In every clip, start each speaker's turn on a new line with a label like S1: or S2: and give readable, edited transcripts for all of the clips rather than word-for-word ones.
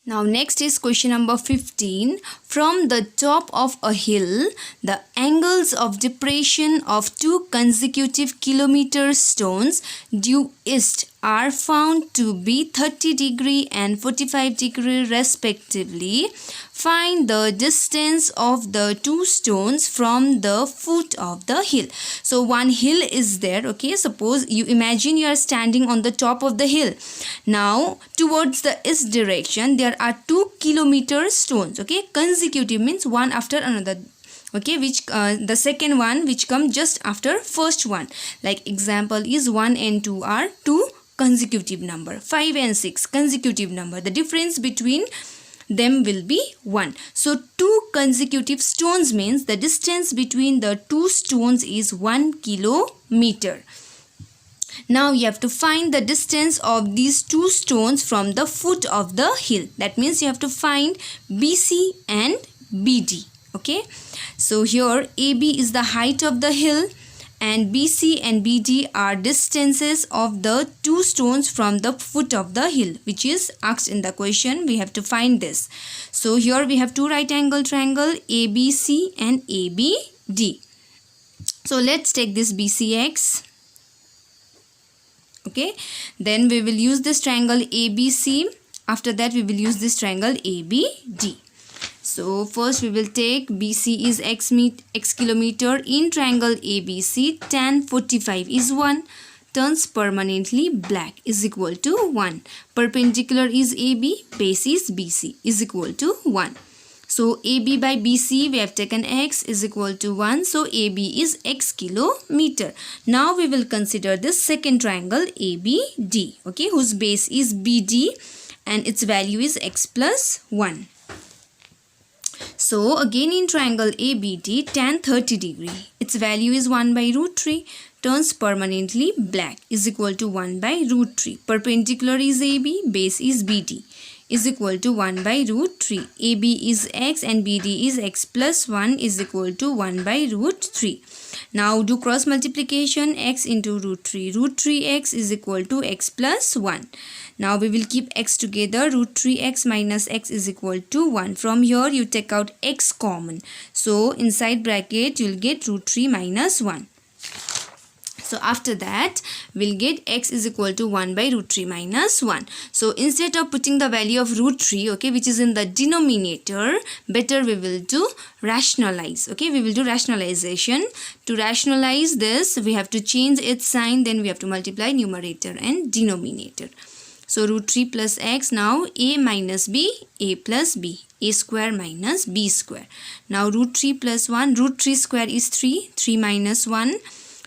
S1: Now next is question number 15. From the top of a hill, the angles of depression of two consecutive kilometer stones due east are found to be 30 degree and 45 degree respectively. Find the distance of the two stones from the foot of the hill. So one hill is there, okay? Suppose you imagine you are standing on the top of the hill. Now towards the east direction there are 2 kilometer stones, okay? Consecutive means one after another, okay, which the second one which come just after first one. Like example is 1 and 2 are 2 consecutive number, 5 and 6 consecutive number. The difference between them will be 1. So 2 consecutive stones means the distance between the two stones is 1 kilometer. Now you have to find the distance of these two stones from the foot of the hill. That means you have to find BC and BD. Okay. So here AB is the height of the hill and BC and BD are distances of the two stones from the foot of the hill, which is asked in the question. We have to find this. So here we have two right angle triangle ABC and ABD. So let's take this BCX. Okay, then we will use this triangle ABC. After that we will use this triangle ABD. So first we will take BC is x kilometer. In triangle ABC, tan 45 is 1. Turns permanently black is equal to 1. Perpendicular is AB, base is BC is equal to 1. So AB by BC we have taken x is equal to 1. So AB is x kilometer. Now we will consider this second triangle ABD, okay, whose base is BD and its value is x plus 1. So again in triangle ABD, tan 30 degree, its value is 1 by root 3. Turns permanently black is equal to 1 by root 3. Perpendicular is AB, base is BD is equal to 1 by root 3. AB is x and BD is x plus 1 is equal to 1 by root 3. Now do cross multiplication, x into root 3. Root 3x is equal to x plus 1. Now we will keep x together. Root 3x minus x is equal to 1. From here you take out x common. So inside bracket you will get root 3 minus 1. So after that we'll get x is equal to 1 by root 3 minus 1. So instead of putting the value of root 3, okay, which is in the denominator, better we will do rationalize. Okay, we will do rationalization. To rationalize this we have to change its sign, then we have to multiply numerator and denominator. So root 3 plus x, now a minus b, a plus b, a square minus b square. Now root 3 plus 1, root 3 square is 3, 3 minus 1.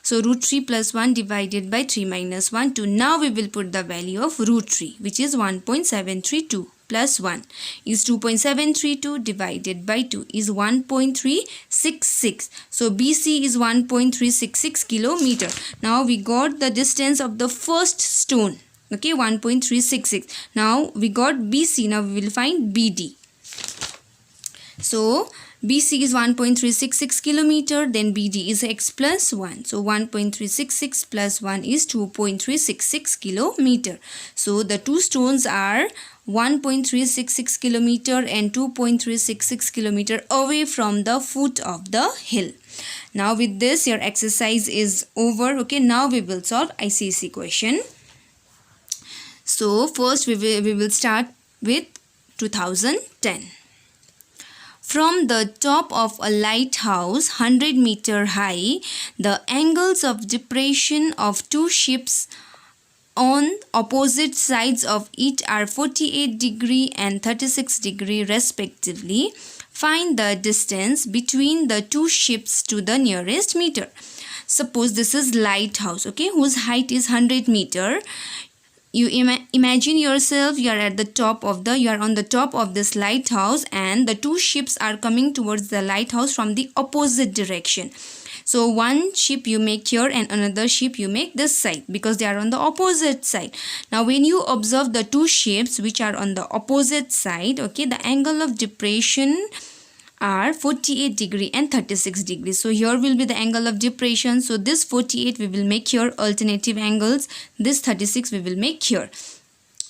S1: So root 3 plus 1 divided by 3 minus 1, 2. Now we will put the value of root 3, which is 1.732 plus 1 is 2.732 divided by 2 is 1.366. So BC is 1.366 kilometer. Now we got the distance of the first stone. Okay, 1.366. Now we got BC. Now we will find BD. So BC is 1.366 kilometer, then BD is x plus 1. So 1.366 plus 1 is 2.366 kilometer. So the two stones are 1.366 kilometer and 2.366 kilometer away from the foot of the hill. Now with this your exercise is over. Okay, now we will solve ICSE question. So first we will start with 2010. From the top of a lighthouse 100 meter high, the angles of depression of two ships on opposite sides of it are 48 degree and 36 degree respectively. Find the distance between the two ships to the nearest meter. Suppose this is lighthouse, okay, whose height is 100 meter. You imagine yourself, you are on the top of this lighthouse and the two ships are coming towards the lighthouse from the opposite direction. So one ship you make here and another ship you make this side because they are on the opposite side. Now when you observe the two ships which are on the opposite side, okay, the angle of depression are 48 degree and 36 degrees. So here will be the angle of depression. So this 48 we will make here alternative angles. This 36 we will make here.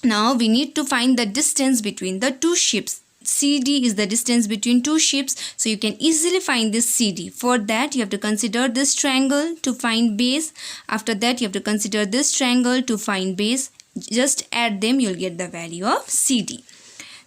S1: Now we need to find the distance between the two ships. CD is the distance between two ships, so you can easily find this CD. For that you have to consider this triangle to find base. After that you have to consider this triangle to find base. Just add them, you'll get the value of CD.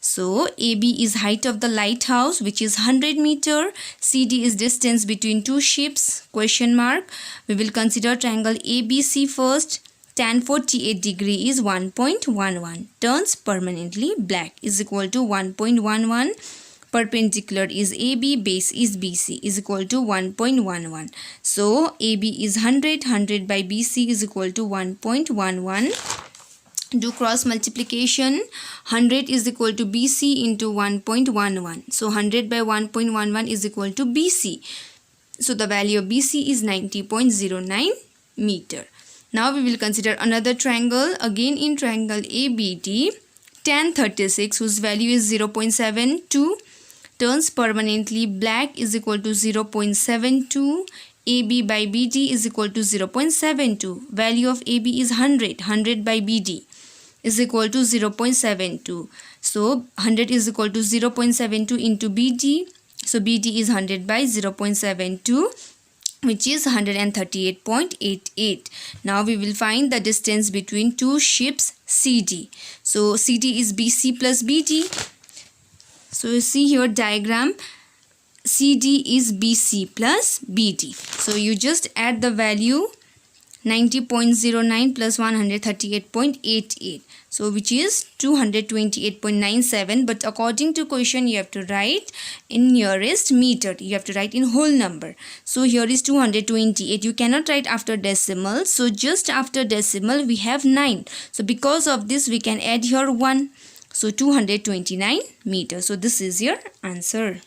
S1: So AB is height of the lighthouse, which is 100 meter. CD is distance between two ships, question mark. We will consider triangle ABC first. Tan 48 degree is 1.11. Turns permanently black is equal to 1.11. Perpendicular is AB, base is BC is equal to 1.11. So AB is 100, 100 by BC is equal to 1.11. Do cross multiplication. 100 is equal to BC into 1.11. So 100 by 1.11 is equal to BC. So the value of BC is 90.09 meter. Now we will consider another triangle. Again in triangle ABD, tan 36 whose value is 0.72 turns permanently black is equal to 0.72. AB by BD is equal to 0.72. Value of AB is 100. 100 by BD is equal to 0.72. So 100 is equal to 0.72 into BD. So BD is 100 by 0.72, which is 138.88. Now we will find the distance between two ships CD. So CD is BC plus BD. So you see here diagram, CD is BC plus BD. So you just add the value 90.09 plus 138.88. So which is 228.97. But according to question you have to write in nearest meter. You have to write in whole number. So here is 228. You cannot write after decimal. So just after decimal we have 9. So because of this we can add here 1. So 229 meters. So this is your answer.